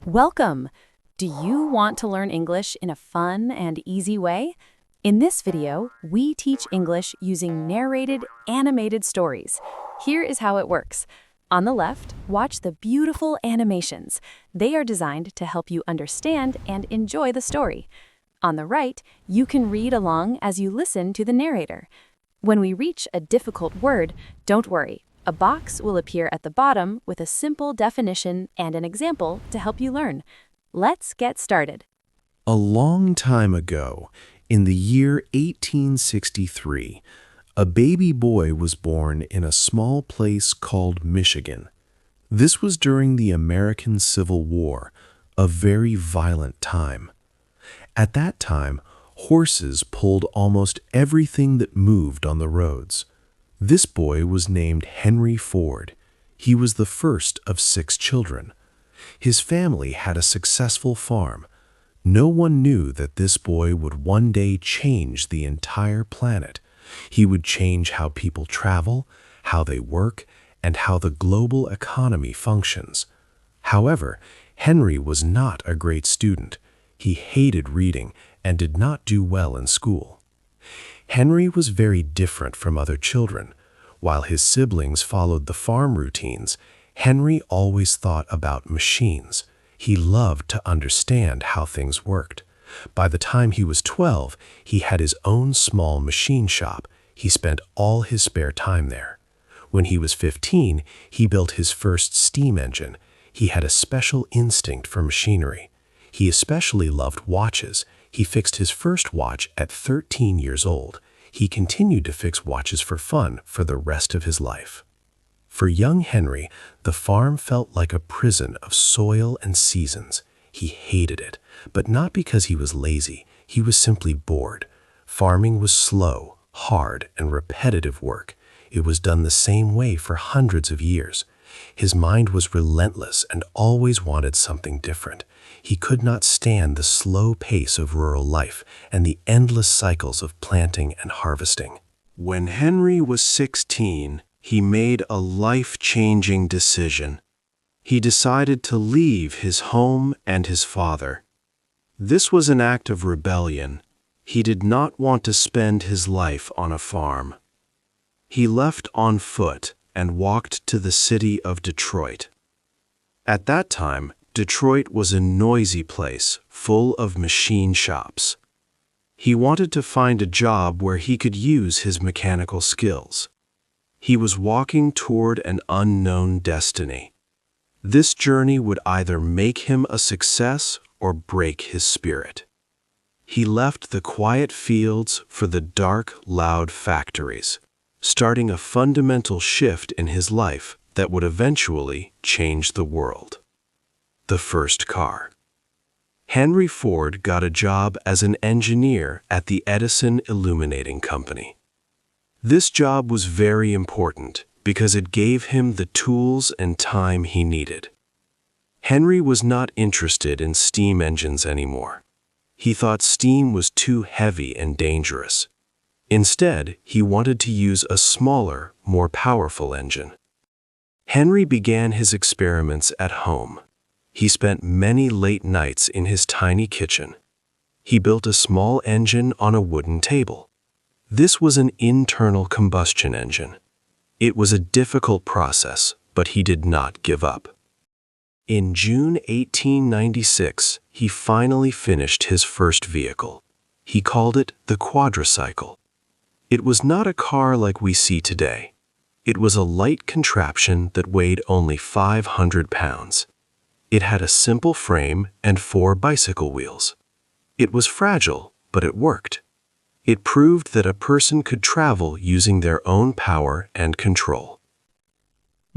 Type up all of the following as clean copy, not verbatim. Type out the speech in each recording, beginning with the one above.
Welcome! Do you want to learn English in a fun and easy way? In this video, we teach English using narrated, animated stories. Here is how it works. On the left, watch the beautiful animations. They are designed to help you understand and enjoy the story. On the right, you can read along as you listen to the narrator. When we reach a difficult word, don't worry. A box will appear at the bottom with a simple definition and an example to help you learn. Let's get started. A long time ago, in the year 1863, a baby boy was born in a small place called Michigan. This was during the American Civil War, a very violent time. At that time, horses pulled almost everything that moved on the roads. This boy was named Henry Ford. He was the first of 6 children. His family had a successful farm. No one knew that this boy would one day change the entire planet. He would change how people travel, how they work, and how the global economy functions. However, Henry was not a great student. He hated reading and did not do well in school. Henry was very different from other children. While his siblings followed the farm routines, Henry always thought about machines. He loved to understand how things worked. By the time he was 12, he had his own small machine shop. He spent all his spare time there. When he was 15, he built his first steam engine. He had a special instinct for machinery. He especially loved watches. He fixed his first watch at 13 years old. He continued to fix watches for fun for the rest of his life. For young Henry, the farm felt like a prison of soil and seasons. He hated it, but not because he was lazy. He was simply bored. Farming was slow, hard, and repetitive work. It was done the same way for hundreds of years. His mind was relentless and always wanted something different. He could not stand the slow pace of rural life and the endless cycles of planting and harvesting. When Henry was 16, he made a life-changing decision. He decided to leave his home and his father. This was an act of rebellion. He did not want to spend his life on a farm. He left on foot and walked to the city of Detroit. At that time, Detroit was a noisy place, full of machine shops. He wanted to find a job where he could use his mechanical skills. He was walking toward an unknown destiny. This journey would either make him a success or break his spirit. He left the quiet fields for the dark, loud factories, starting a fundamental shift in his life that would eventually change the world. The first car. Henry Ford got a job as an engineer at the Edison Illuminating Company. This job was very important because it gave him the tools and time he needed. Henry was not interested in steam engines anymore. He thought steam was too heavy and dangerous. Instead, he wanted to use a smaller, more powerful engine. Henry began his experiments at home. He spent many late nights in his tiny kitchen. He built a small engine on a wooden table. This was an internal combustion engine. It was a difficult process, but he did not give up. In June 1896, he finally finished his first vehicle. He called it the quadricycle. It was not a car like we see today. It was a light contraption that weighed only 500 pounds. It had a simple frame and 4 bicycle wheels. It was fragile, but it worked. It proved that a person could travel using their own power and control.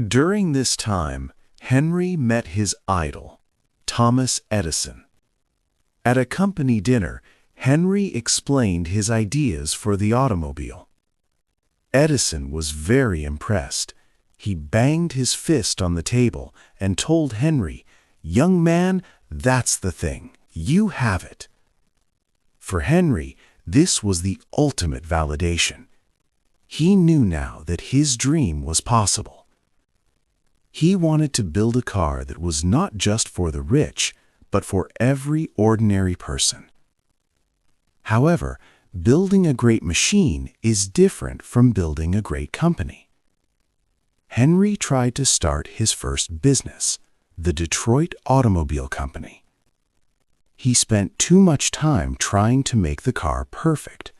During this time, Henry met his idol, Thomas Edison. At a company dinner, Henry explained his ideas for the automobile. Edison was very impressed. He banged his fist on the table and told Henry, "Young man, that's the thing. You have it." For Henry, this was the ultimate validation. He knew now that his dream was possible. He wanted to build a car that was not just for the rich, but for every ordinary person. However, building a great machine is different from building a great company. Henry tried to start his first business, the Detroit Automobile Company. He spent too much time trying to make the car perfect.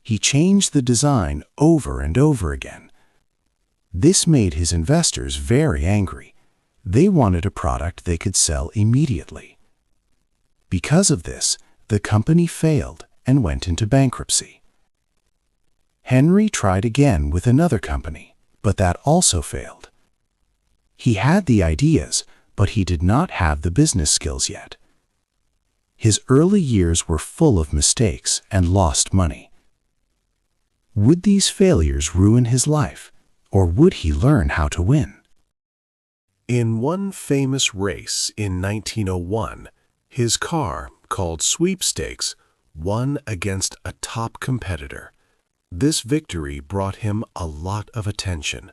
He changed the design over and over again. This made his investors very angry. They wanted a product they could sell immediately. Because of this, the company failed and went into bankruptcy. Henry tried again with another company, but that also failed. He had the ideas, but he did not have the business skills yet. His early years were full of mistakes and lost money. Would these failures ruin his life, or would he learn how to win? In one famous race in 1901, his car, called Sweepstakes, won against a top competitor. This victory brought him a lot of attention.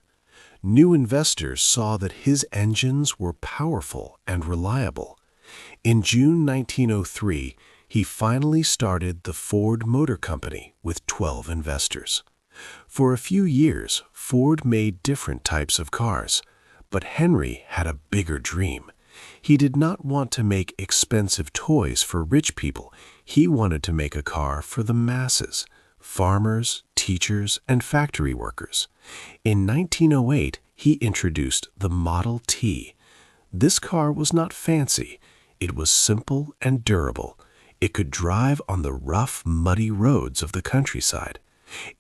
New investors saw that his engines were powerful and reliable. In June 1903, he finally started the Ford Motor Company with 12 investors. For a few years, Ford made different types of cars, but Henry had a bigger dream. He did not want to make expensive toys for rich people. He wanted to make a car for the masses, farmers, teachers, and factory workers. In 1908, he introduced the Model T. This car was not fancy. It was simple and durable. It could drive on the rough, muddy roads of the countryside.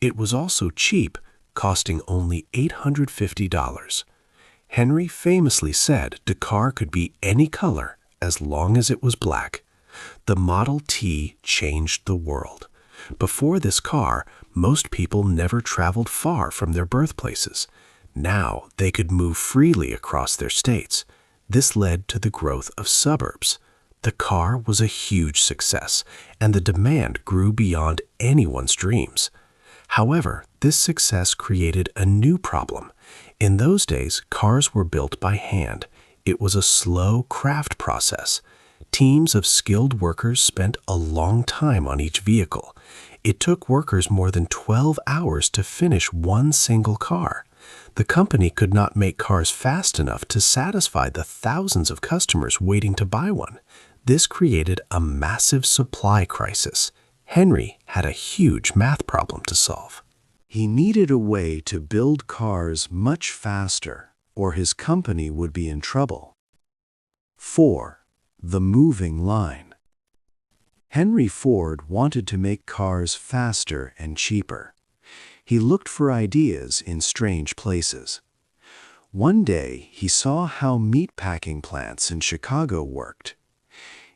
It was also cheap, costing only $850. Henry famously said the car could be any color as long as it was black. The Model T changed the world. Before this car, most people never traveled far from their birthplaces. Now they could move freely across their states. This led to the growth of suburbs. The car was a huge success, and the demand grew beyond anyone's dreams. However, this success created a new problem. In those days, cars were built by hand. It was a slow craft process. Teams of skilled workers spent a long time on each vehicle. It took workers more than 12 hours to finish one single car. The company could not make cars fast enough to satisfy the thousands of customers waiting to buy one. This created a massive supply crisis. Henry had a huge math problem to solve. He needed a way to build cars much faster, or his company would be in trouble. 4. The moving line. Henry Ford wanted to make cars faster and cheaper. He looked for ideas in strange places. One day, he saw how meatpacking plants in Chicago worked.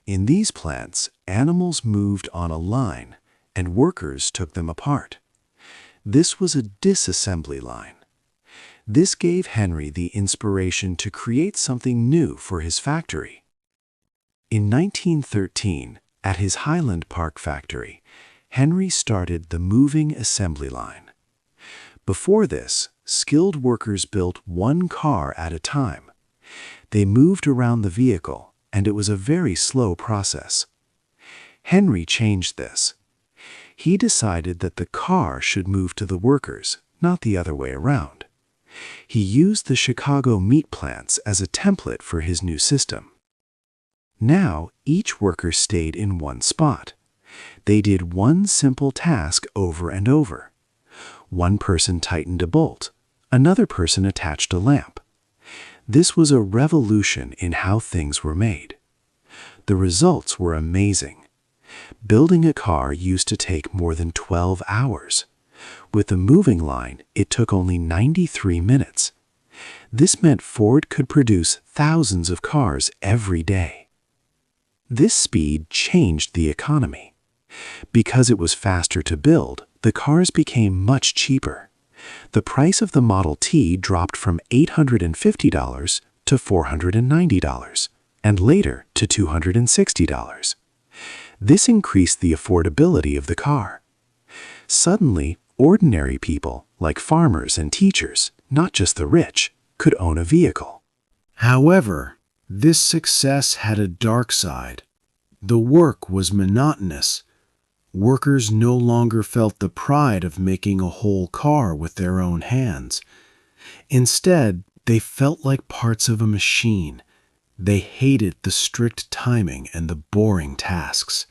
In these plants, animals moved on a line, and workers took them apart. This was a disassembly line. This gave Henry the inspiration to create something new for his factory. In 1913, at his Highland Park factory, Henry started the moving assembly line. Before this, skilled workers built one car at a time. They moved around the vehicle, and it was a very slow process. Henry changed this. He decided that the car should move to the workers, not the other way around. He used the Chicago meat plants as a template for his new system. Now, each worker stayed in one spot. They did one simple task over and over. One person tightened a bolt. Another person attached a lamp. This was a revolution in how things were made. The results were amazing. Building a car used to take more than 12 hours. With the moving line, it took only 93 minutes. This meant Ford could produce thousands of cars every day. This speed changed the economy. Because it was faster to build, the cars became much cheaper. The price of the Model T dropped from $850 to $490, and later to $260. This increased the affordability of the car. Suddenly, ordinary people, like farmers and teachers, not just the rich, could own a vehicle. However, this success had a dark side. The work was monotonous. Workers no longer felt the pride of making a whole car with their own hands. Instead, they felt like parts of a machine. They hated the strict timing and the boring tasks.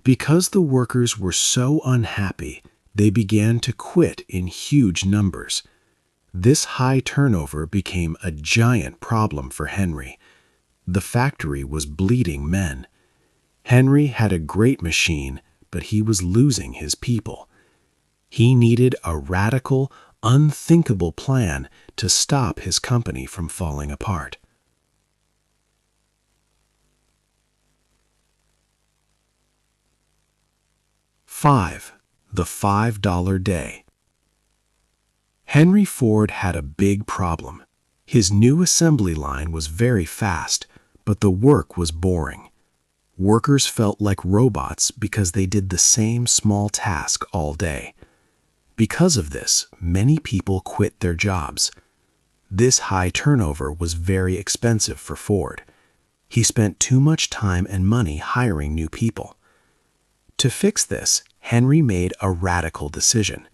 Because the workers were so unhappy, they began to quit in huge numbers. This high turnover became a giant problem for Henry. The factory was bleeding men. Henry had a great machine, but he was losing his people. He needed a radical, unthinkable plan to stop his company from falling apart. The $5 day. Henry Ford had a big problem. His new assembly line was very fast, but the work was boring. Workers felt like robots because they did the same small task all day. Because of this, many people quit their jobs. This high turnover was very expensive for Ford. He spent too much time and money hiring new people. To fix this, Henry made a radical decision.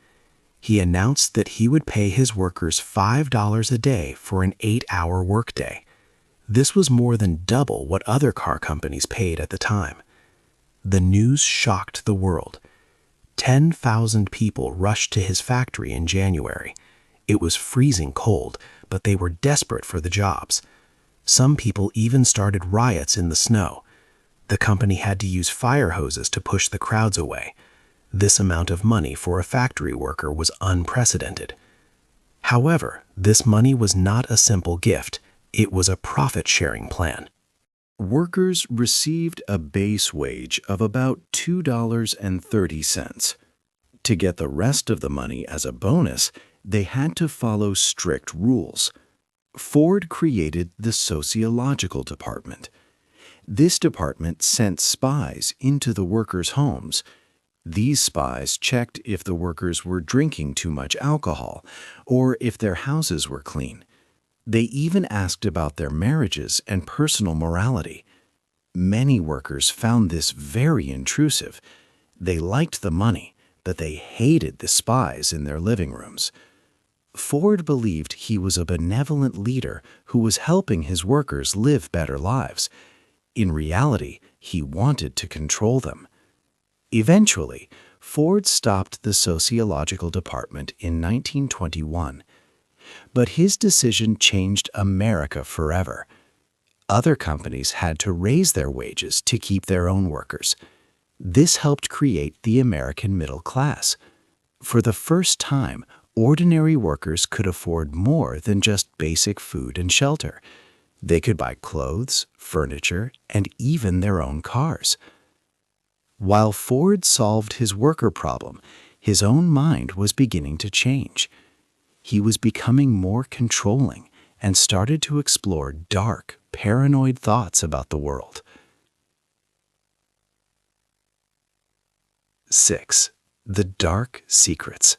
He announced that he would pay his workers $5 a day for an 8-hour workday. This was more than double what other car companies paid at the time. The news shocked the world. 10,000 people rushed to his factory in January. It was freezing cold, but they were desperate for the jobs. Some people even started riots in the snow. The company had to use fire hoses to push the crowds away. This amount of money for a factory worker was unprecedented. However, this money was not a simple gift. It was a profit-sharing plan. Workers received a base wage of about $2.30. To get the rest of the money as a bonus, they had to follow strict rules. Ford created the sociological department. This department sent spies into the workers' homes. These spies checked if the workers were drinking too much alcohol or if their houses were clean. They even asked about their marriages and personal morality. Many workers found this very intrusive. They liked the money, but they hated the spies in their living rooms. Ford believed he was a benevolent leader who was helping his workers live better lives. In reality, he wanted to control them. Eventually, Ford stopped the sociological department in 1921. But his decision changed America forever. Other companies had to raise their wages to keep their own workers. This helped create the American middle class. For the first time, ordinary workers could afford more than just basic food and shelter. They could buy clothes, furniture, and even their own cars. While Ford solved his worker problem, his own mind was beginning to change. He was becoming more controlling and started to explore dark, paranoid thoughts about the world. 6. The dark secrets.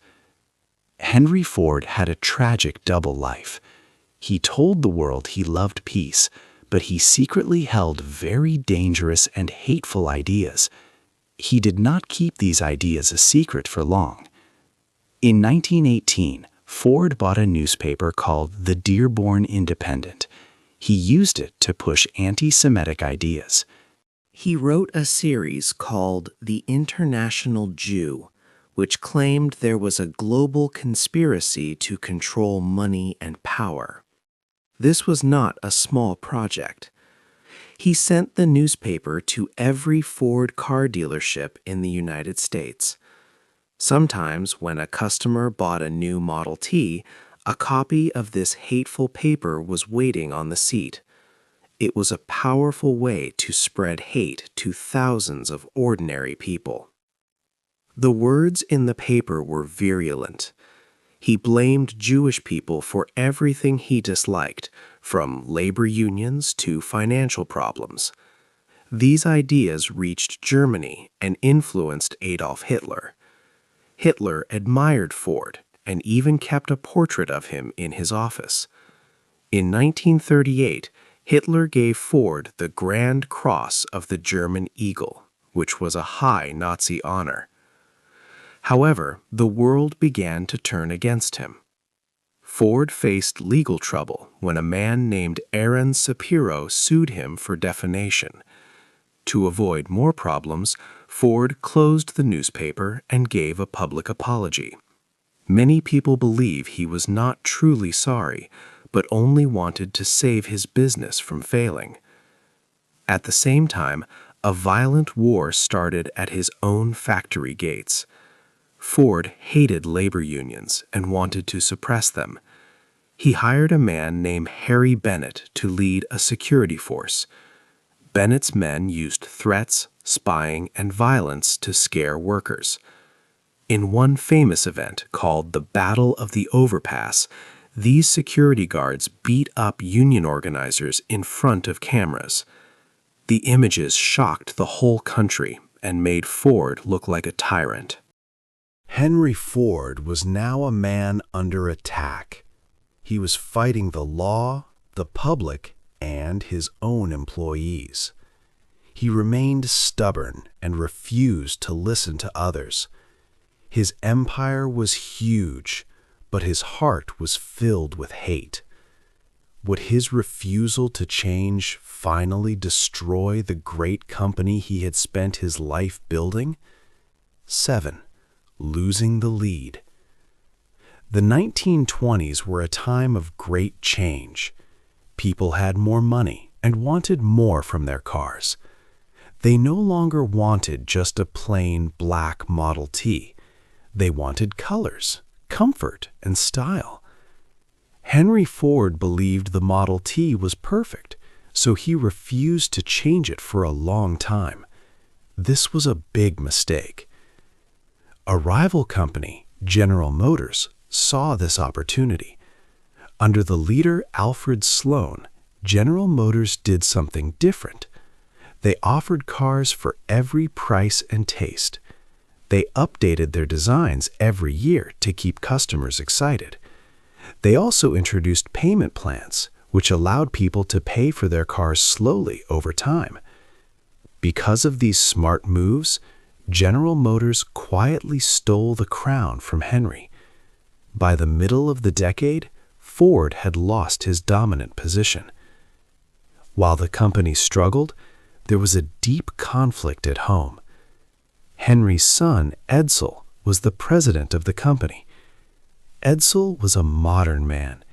Henry Ford had a tragic double life. He told the world he loved peace, but he secretly held very dangerous and hateful ideas. He did not keep these ideas a secret for long. In 1918, Ford bought a newspaper called the Dearborn Independent. He used it to push anti-Semitic ideas. He wrote a series called The International Jew, which claimed there was a global conspiracy to control money and power. This was not a small project. He sent the newspaper to every Ford car dealership in the United States. Sometimes, when a customer bought a new Model T, a copy of this hateful paper was waiting on the seat. It was a powerful way to spread hate to thousands of ordinary people. The words in the paper were virulent. He blamed Jewish people for everything he disliked, from labor unions to financial problems. These ideas reached Germany and influenced Adolf Hitler. Hitler admired Ford and even kept a portrait of him in his office. In 1938, Hitler gave Ford the Grand Cross of the German Eagle, which was a high Nazi honor. However, the world began to turn against him. Ford faced legal trouble when a man named Aaron Shapiro sued him for defamation. To avoid more problems, Ford closed the newspaper and gave a public apology. Many people believe he was not truly sorry, but only wanted to save his business from failing. At the same time, a violent war started at his own factory gates. Ford hated labor unions and wanted to suppress them. He hired a man named Harry Bennett to lead a security force. Bennett's men used threats, spying, and violence to scare workers. In one famous event called the Battle of the Overpass, these security guards beat up union organizers in front of cameras. The images shocked the whole country and made Ford look like a tyrant. Henry Ford was now a man under attack. He was fighting the law, the public, and his own employees. He remained stubborn and refused to listen to others. His empire was huge, but his heart was filled with hate. Would his refusal to change finally destroy the great company he had spent his life building? 7. Losing the lead. The 1920s were a time of great change. People had more money and wanted more from their cars. They no longer wanted just a plain black Model T. They wanted colors, comfort, and style. Henry Ford believed the Model T was perfect, so he refused to change it for a long time. This was a big mistake. A rival company, General Motors, saw this opportunity. Under the leader Alfred Sloan, General Motors did something different. They offered cars for every price and taste. They updated their designs every year to keep customers excited. They also introduced payment plans, which allowed people to pay for their cars slowly over time. Because of these smart moves, General Motors quietly stole the crown from Henry. By the middle of the decade, Ford had lost his dominant position. While the company struggled, there was a deep conflict at home. Henry's son, Edsel, was the president of the company. Edsel was a modern man.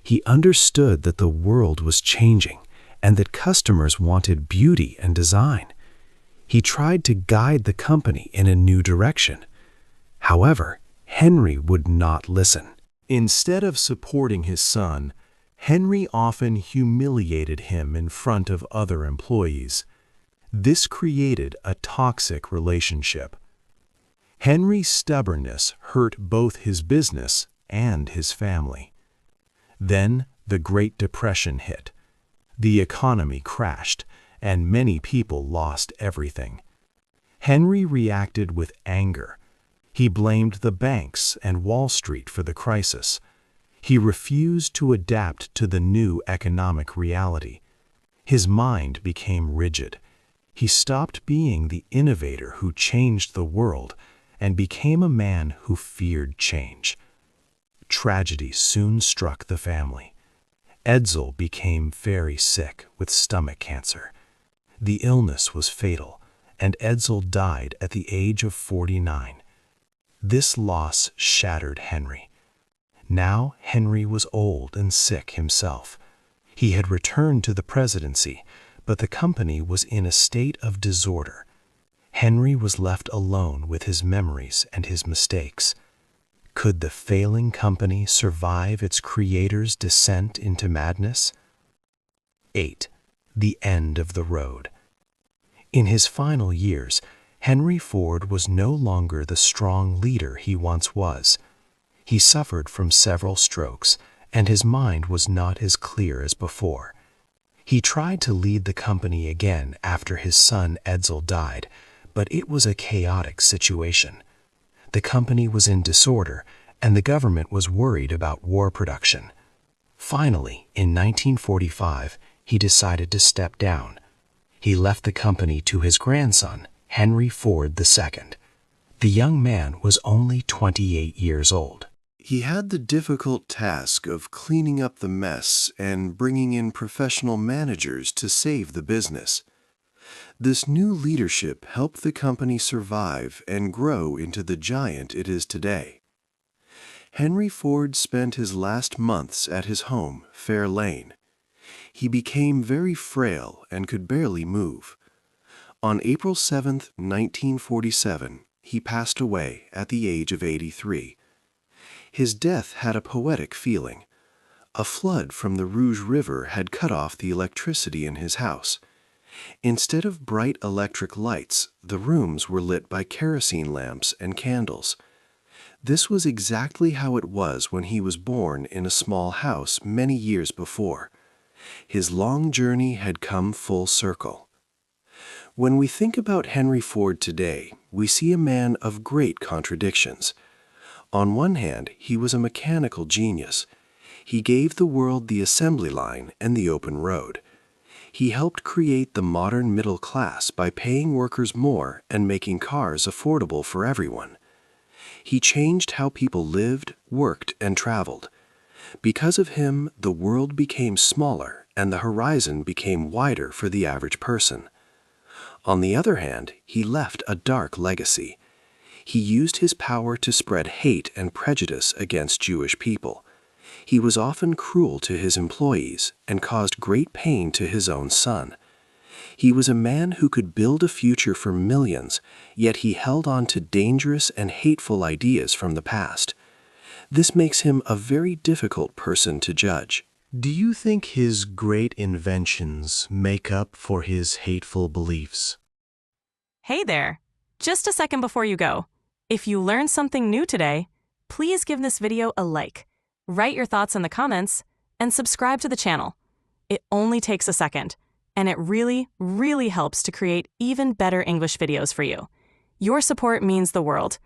He understood that the world was changing and that customers wanted beauty and design. He tried to guide the company in a new direction. However, Henry would not listen. Instead of supporting his son, Henry often humiliated him in front of other employees. This created a toxic relationship. Henry's stubbornness hurt both his business and his family. Then the Great Depression hit. The economy crashed, and many people lost everything. Henry reacted with anger. He blamed the banks and Wall Street for the crisis. He refused to adapt to the new economic reality. His mind became rigid. He stopped being the innovator who changed the world and became a man who feared change. Tragedy soon struck the family. Edsel became very sick with stomach cancer. The illness was fatal, and Edsel died at the age of 49. This loss shattered Henry. Now Henry was old and sick himself. He had returned to the presidency, but the company was in a state of disorder. Henry was left alone with his memories and his mistakes. Could the failing company survive its creator's descent into madness? 8. The end of the road. In his final years, Henry Ford was no longer the strong leader he once was. He suffered from several strokes, and his mind was not as clear as before. He tried to lead the company again after his son Edsel died, but it was a chaotic situation. The company was in disorder, and the government was worried about war production. Finally, in 1945, he decided to step down. He left the company to his grandson, Henry Ford II. The young man was only 28 years old. He had the difficult task of cleaning up the mess and bringing in professional managers to save the business. This new leadership helped the company survive and grow into the giant it is today. Henry Ford spent his last months at his home, Fair Lane. He became very frail and could barely move. On April 7, 1947, he passed away at the age of 83. His death had a poetic feeling. A flood from the Rouge River had cut off the electricity in his house. Instead of bright electric lights, the rooms were lit by kerosene lamps and candles. This was exactly how it was when he was born in a small house many years before. His long journey had come full circle. When we think about Henry Ford today, we see a man of great contradictions. On one hand, he was a mechanical genius. He gave the world the assembly line and the open road. He helped create the modern middle class by paying workers more and making cars affordable for everyone. He changed how people lived, worked, and traveled. Because of him, the world became smaller and the horizon became wider for the average person. On the other hand, he left a dark legacy. He used his power to spread hate and prejudice against Jewish people. He was often cruel to his employees and caused great pain to his own son. He was a man who could build a future for millions, yet he held on to dangerous and hateful ideas from the past. This makes him a very difficult person to judge. Do you think his great inventions make up for his hateful beliefs? Hey there! Just a second before you go. If you learned something new today, please give this video a like, write your thoughts in the comments, and subscribe to the channel. It only takes a second, and it really, really helps to create even better English videos for you. Your support means the world,